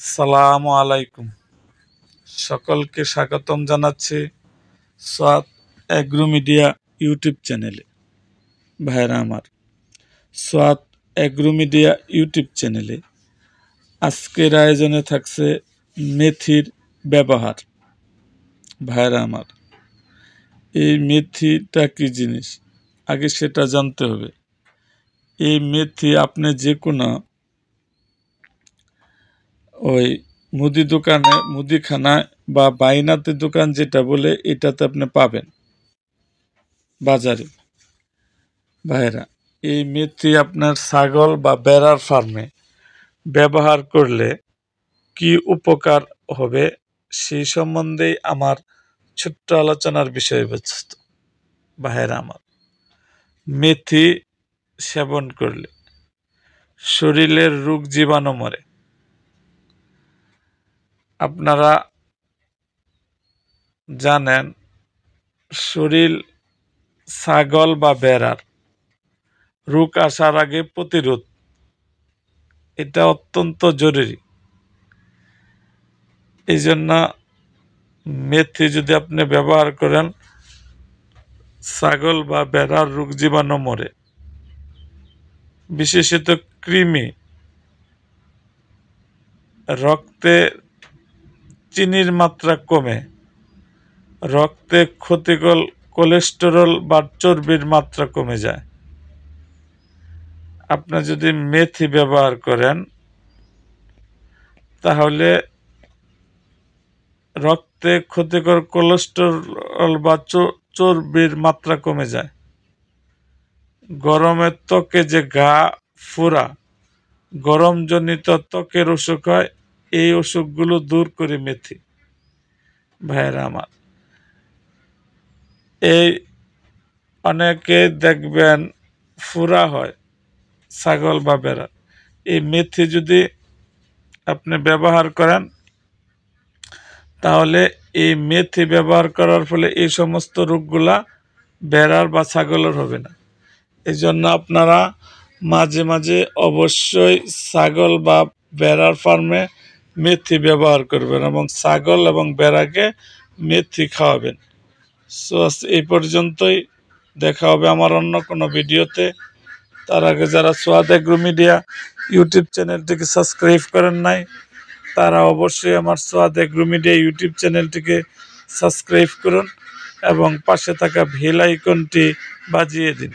আসসালামু আলাইকুম। সকলকে স্বাগতম জানাচ্ছি সোয়াদ অ্যাগ্রো মিডিয়া ইউটিউব চ্যানেলে। ভাইরা আমার, সোয়াদ অ্যাগ্রো মিডিয়া ইউটিউব চ্যানেলে আজকের আয়োজনে থাকছে মেথির ব্যবহার। ভাইরা আমার, এই মেথিটা কি জিনিস আগে সেটা জানতে হবে। এই মেথি আপনি যে কোনো ওই মুদিখানায় বা বাইনাতে দোকান যেটা বলে এটাতে আপনি পাবেন বাজারে। ভাইরা, এই মেথি আপনার ছাগল বা বেড়ার ফার্মে ব্যবহার করলে কি উপকার হবে সেই সম্বন্ধেই আমার ছোট্ট আলোচনার বিষয়বস্তু। ভাইরা আমার, মেথি সেবন করলে শরীরের রোগ জীবাণু মরে। আপনারা জানেন, শরীর ছাগল বা বেড়ার রোগ আসার আগে প্রতিরোধ এটা অত্যন্ত জরুরি। এই জন্য মেথি যদি আপনি ব্যবহার করেন, ছাগল বা বেড়ার রোগ জীবাণু মরে। বিশেষত কৃমি, রক্তে চিনির মাত্রা কমে, রক্তে ক্ষতিকর কোলেস্টেরল বা চর্বির মাত্রা কমে যায়। আপনি যদি মেথি ব্যবহার করেন তাহলে রক্তে ক্ষতিকর কোলেস্টেরল বা চর্বির মাত্রা কমে যায়। গরমের ত্বকে যে ঘা, ফোড়া, গরমজনিত ত্বকের অসুখ হয়, এই অসুখগুলো দূর করে মেথি। ভাইয়েরা আমার, এই অনেকে দেখবেন ফোড়া হয় ছাগল বা বেড়া, এই মেথি যদি আপনি ব্যবহার করেন তাহলে এই মেথি ব্যবহার করার ফলে এই সমস্ত রোগগুলা বেড়ার বা ছাগলের হবে না। এই জন্য আপনারা মাঝে মাঝে অবশ্যই ছাগল বা বেড়ার ফার্মে মেথি ব্যবহার করবেন এবং ছাগল এবং বেড়াকে মেথি খাওয়াবেন। সো এই পর্যন্তই, দেখা হবে আমার অন্য কোনো ভিডিওতে। তার আগে যারা সোয়াদ অ্যাগ্রো মিডিয়া ইউটিউব চ্যানেলটিকে সাবস্ক্রাইব করেন নাই, তারা অবশ্যই আমার সোয়াদ অ্যাগ্রো মিডিয়া ইউটিউব চ্যানেলটিকে সাবস্ক্রাইব করুন এবং পাশে থাকা বেল আইকনটি বাজিয়ে দিন।